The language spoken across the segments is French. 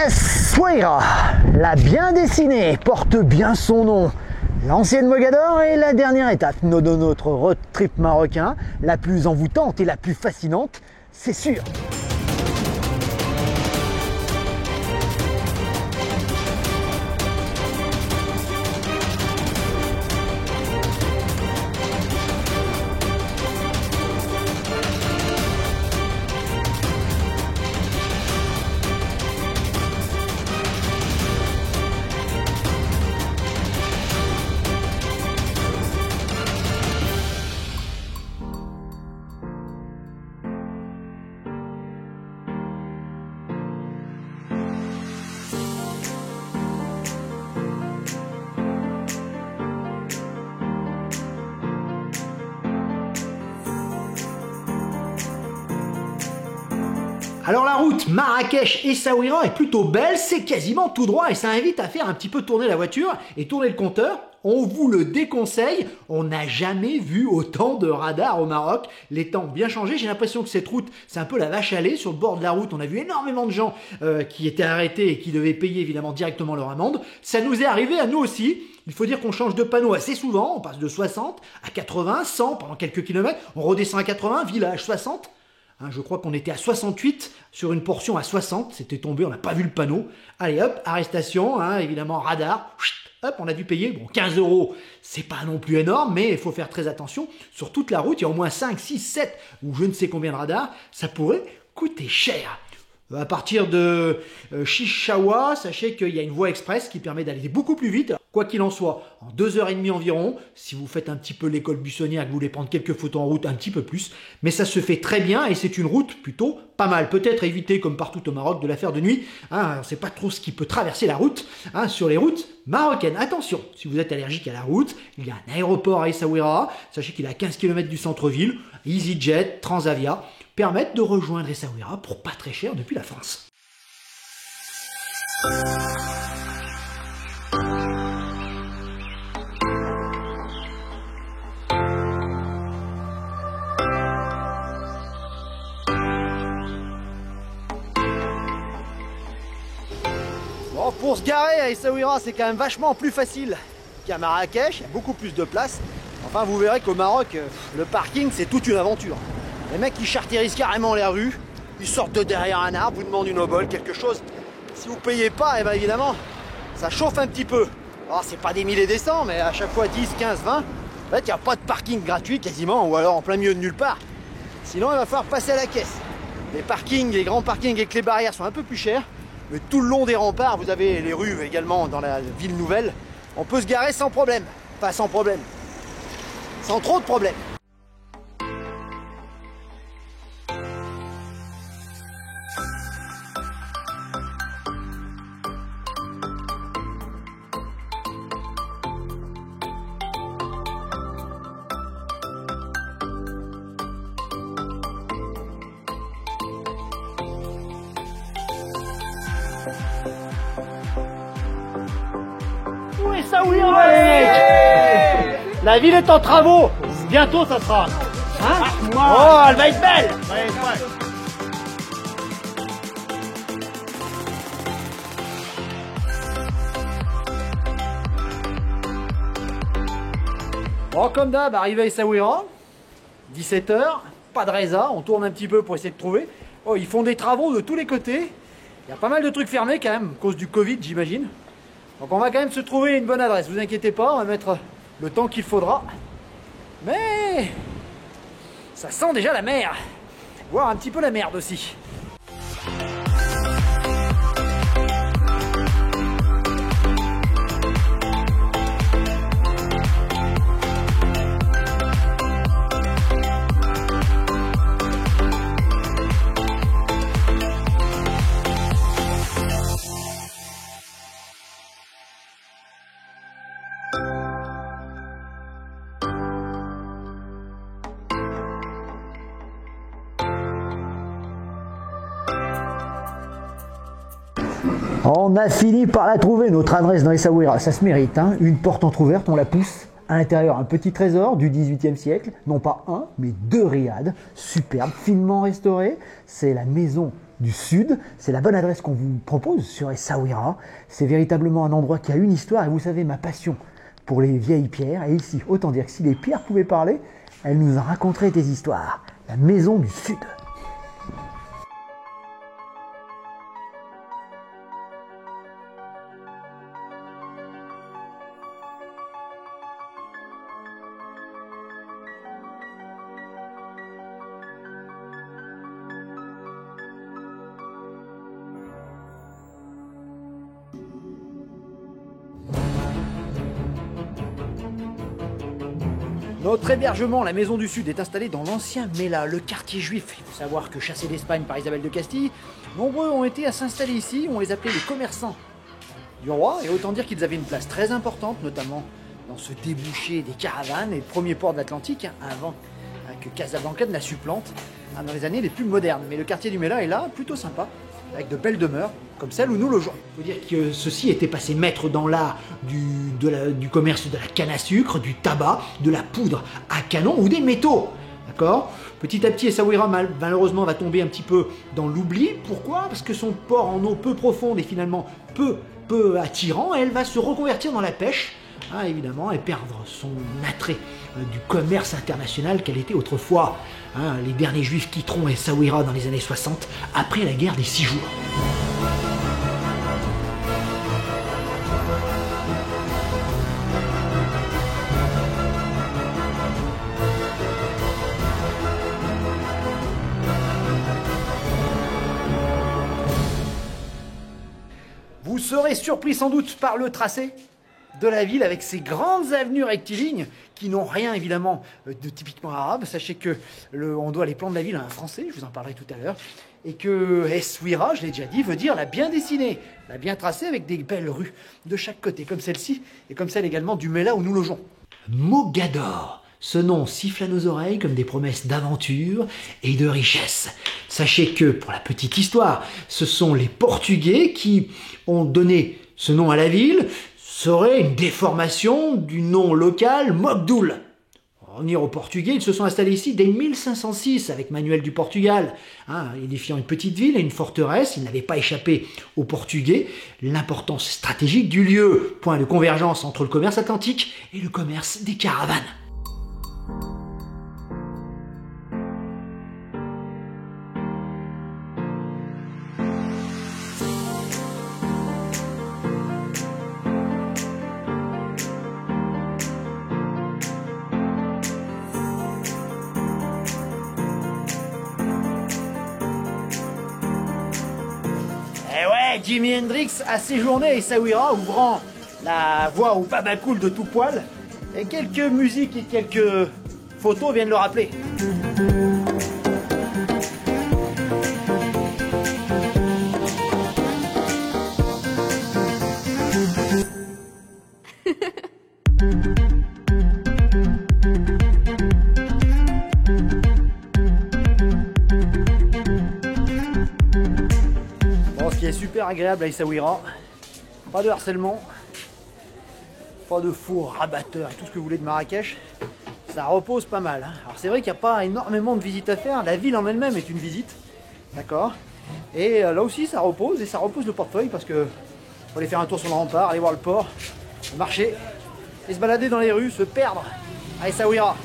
Essaouira, la bien dessinée, porte bien son nom. L'ancienne Mogador est la dernière étape de notre road trip marocain, la plus envoûtante et la plus fascinante, c'est sûr. Alors la route Marrakech-Essaouira est plutôt belle, c'est quasiment tout droit et ça invite à faire un petit peu tourner la voiture et tourner le compteur. On vous le déconseille, on n'a jamais vu autant de radars au Maroc. Les temps ont bien changé, j'ai l'impression que cette route, c'est un peu la vache à lait. Sur le bord de la route, on a vu énormément de gens qui étaient arrêtés et qui devaient payer évidemment directement leur amende. Ça nous est arrivé à nous aussi. Il faut dire qu'on change de panneau assez souvent, on passe de 60 à 80, 100 pendant quelques kilomètres, on redescend à 80, village 60. Je crois qu'on était à 68 sur une portion à 60, c'était tombé, on n'a pas vu le panneau. Allez hop, arrestation, évidemment radar, hop, on a dû payer, bon 15 €, c'est pas non plus énorme, mais il faut faire très attention. Sur toute la route, il y a au moins 5, 6, 7 ou je ne sais combien de radars, ça pourrait coûter cher. À partir de Chichaoua, sachez qu'il y a une voie express qui permet d'aller beaucoup plus vite. Quoi qu'il en soit, en 2h30 environ, si vous faites un petit peu l'école buissonnière, que vous voulez prendre quelques photos en route, un petit peu plus. Mais ça se fait très bien et c'est une route plutôt pas mal. Peut-être éviter, comme partout au Maroc, de la faire de nuit. On ne sait pas trop ce qui peut traverser la route sur les routes marocaines. Attention, si vous êtes allergique à la route, il y a un aéroport à Essaouira. Sachez qu'il est à 15 km du centre-ville. EasyJet, Transavia permettent de rejoindre Essaouira pour pas très cher depuis la France. Bon, pour se garer à Essaouira, c'est quand même vachement plus facile qu'à Marrakech, il y a beaucoup plus de place. Enfin, vous verrez qu'au Maroc, le parking, c'est toute une aventure. Les mecs, ils chartérisent carrément les rues, ils sortent de derrière un arbre, vous demandent une obole, quelque chose. Si vous payez pas, et bien évidemment, ça chauffe un petit peu. Alors, c'est pas des milliers des cents, mais à chaque fois 10, 15, 20, en fait, il n'y a pas de parking gratuit quasiment, ou alors en plein milieu de nulle part. Sinon, il va falloir passer à la caisse. Les parkings, les grands parkings avec les barrières sont un peu plus chers, mais tout le long des remparts, vous avez les rues également dans la ville nouvelle. On peut se garer sans problème. Pas sans problème. Sans trop de problèmes. Essaouira, les mecs! La ville est en travaux. Bientôt, ça sera. Oh, elle va être belle. Bon, comme d'hab, arrivé à Essaouira, 17 h, pas de résa, on tourne un petit peu pour essayer de trouver. Oh, ils font des travaux de tous les côtés. Il y a pas mal de trucs fermés quand même, à cause du Covid, j'imagine. Donc on va quand même se trouver une bonne adresse, vous inquiétez pas, on va mettre le temps qu'il faudra. Mais ça sent déjà la mer, voire un petit peu la merde aussi. On a fini par la trouver, notre adresse dans Essaouira. Ça se mérite, hein. Une porte entrouverte, on la pousse. À l'intérieur, un petit trésor du XVIIIe siècle. Non pas un, mais deux riads. Superbes, finement restaurés. C'est la maison du Sud. C'est la bonne adresse qu'on vous propose sur Essaouira. C'est véritablement un endroit qui a une histoire et vous savez ma passion pour les vieilles pierres. Et ici, autant dire que si les pierres pouvaient parler, elles nous raconteraient des histoires. La maison du Sud. Notre hébergement, la Maison du Sud, est installé dans l'ancien Mela, le quartier juif. Il faut savoir que chassés d'Espagne par Isabelle de Castille, nombreux ont été à s'installer ici, on les appelait les commerçants du roi, et autant dire qu'ils avaient une place très importante, notamment dans ce débouché des caravanes et le premier port de l'Atlantique, avant que Casablanca ne la supplante dans les années les plus modernes. Mais le quartier du Mela est là, plutôt sympa, avec de belles demeures, comme celle où nous logeons. Il faut dire que ceux-ci étaient passés maîtres dans l'art du commerce de la canne à sucre, du tabac, de la poudre à canon ou des métaux. D'accord ? Petit à petit, Essaouira malheureusement va tomber un petit peu dans l'oubli. Pourquoi ? Parce que son port en eau peu profonde et finalement peu attirant, elle va se reconvertir dans la pêche. Évidemment, et perdre son attrait du commerce international qu'elle était autrefois. Les derniers juifs quitteront Essaouira dans les années 60, après la guerre des 6 jours. Vous serez surpris sans doute par le tracé de la ville avec ses grandes avenues rectilignes qui n'ont rien évidemment de typiquement arabe. Sachez que on doit les plans de la ville à un Français, je vous en parlerai tout à l'heure, et que Essaouira, je l'ai déjà dit, veut dire la bien dessinée, la bien tracée avec des belles rues de chaque côté, comme celle-ci et comme celle également du Mela où nous logeons. Mogador. Ce nom siffle à nos oreilles comme des promesses d'aventure et de richesse. Sachez que, pour la petite histoire, ce sont les Portugais qui ont donné ce nom à la ville, serait une déformation du nom local Mogdoul. Pour revenir aux Portugais, ils se sont installés ici dès 1506 avec Manuel du Portugal, édifiant une petite ville et une forteresse. Ils n'avaient pas échappé aux Portugais l'importance stratégique du lieu, point de convergence entre le commerce atlantique et le commerce des caravanes. Jimi Hendrix a séjourné à Essaouira, ouvrant la voie au baba cool de tout poil. Et quelques musiques et quelques photos viennent le rappeler. Ce qui est super agréable à Essaouira, pas de harcèlement, pas de faux rabatteurs et tout ce que vous voulez de Marrakech, ça repose pas mal. Alors c'est vrai qu'il n'y a pas énormément de visites à faire, la ville en elle-même est une visite, d'accord. Et là aussi ça repose, et ça repose le portefeuille parce que faut aller faire un tour sur le rempart, aller voir le port, marcher, et se balader dans les rues, se perdre à Essaouira.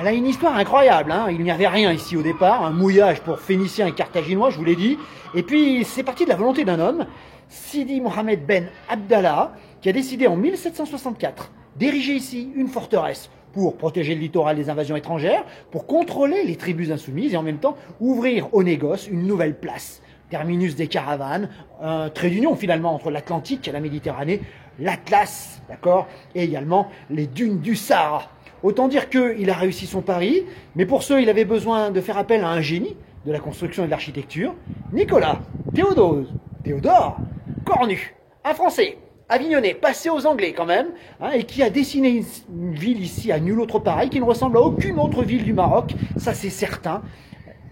a une histoire incroyable, hein. Il n'y avait rien ici au départ, un mouillage pour Phéniciens et Carthaginois, je vous l'ai dit. Et puis c'est parti de la volonté d'un homme, Sidi Mohamed Ben Abdallah, qui a décidé en 1764 d'ériger ici une forteresse pour protéger le littoral des invasions étrangères, pour contrôler les tribus insoumises et en même temps ouvrir au négoce une nouvelle place. Terminus des caravanes, un trait d'union finalement entre l'Atlantique et la Méditerranée, l'Atlas, d'accord, et également les dunes du Sahara. Autant dire qu'il a réussi son pari, mais pour ce, il avait besoin de faire appel à un génie de la construction et de l'architecture, Nicolas Théodore Cornu, un Français, avignonné, passé aux Anglais quand même, hein, et qui a dessiné une ville ici à nul autre pareil, qui ne ressemble à aucune autre ville du Maroc, ça c'est certain.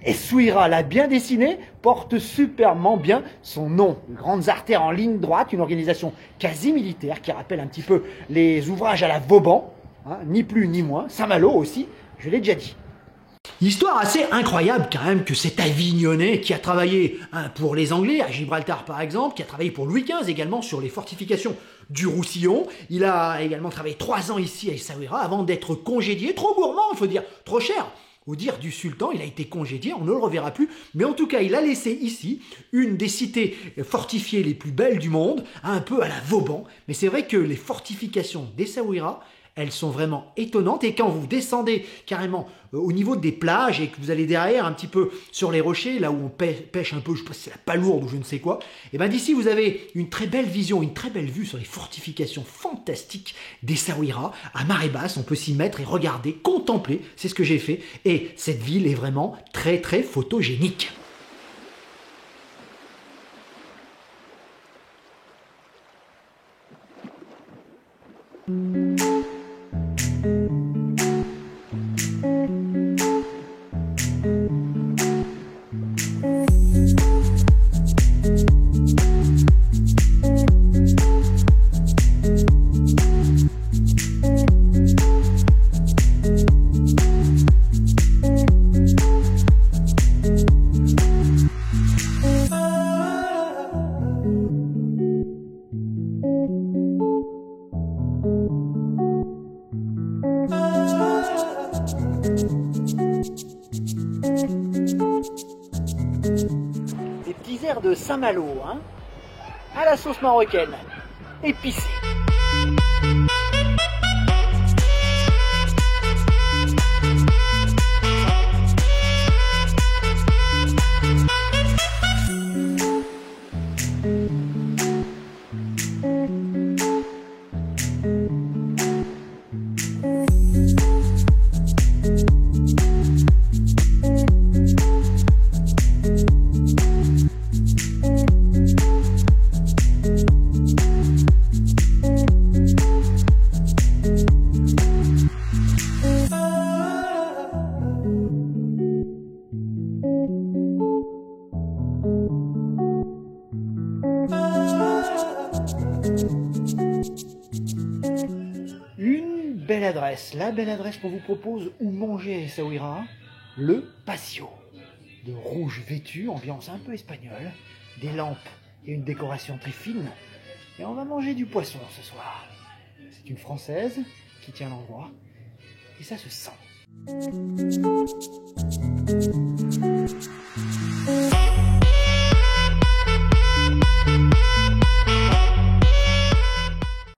Essaouira l'a bien dessiné, porte superbement bien son nom. Grandes artères en ligne droite, une organisation quasi militaire qui rappelle un petit peu les ouvrages à la Vauban, hein, ni plus ni moins. Saint-Malo aussi, je l'ai déjà dit. Histoire assez incroyable quand même que cet Avignonnais qui a travaillé pour les Anglais, à Gibraltar par exemple, qui a travaillé pour Louis XV également sur les fortifications du Roussillon. Il a également travaillé 3 ans ici à Essaouira avant d'être congédié, trop gourmand, il faut dire, trop cher. Au dire du sultan, il a été congédié, on ne le reverra plus, mais en tout cas, il a laissé ici une des cités fortifiées les plus belles du monde, un peu à la Vauban. Mais c'est vrai que les fortifications d'Essaouira, elles sont vraiment étonnantes. Et quand vous descendez carrément au niveau des plages et que vous allez derrière un petit peu sur les rochers, là où on pêche un peu, je ne sais pas si c'est la palourde ou je ne sais quoi, et bien d'ici vous avez une très belle vision, une très belle vue sur les fortifications fantastiques d'Essaouira. À marée basse, on peut s'y mettre et regarder, contempler, c'est ce que j'ai fait. Et cette ville est vraiment très très photogénique. Des petits airs de Saint-Malo, hein, à la sauce marocaine, épicée. Belle adresse, la belle adresse qu'on vous propose où manger à Essaouira, le patio. De rouge vêtu, ambiance un peu espagnole, des lampes et une décoration très fine. Et on va manger du poisson ce soir. C'est une Française qui tient l'endroit et ça se sent.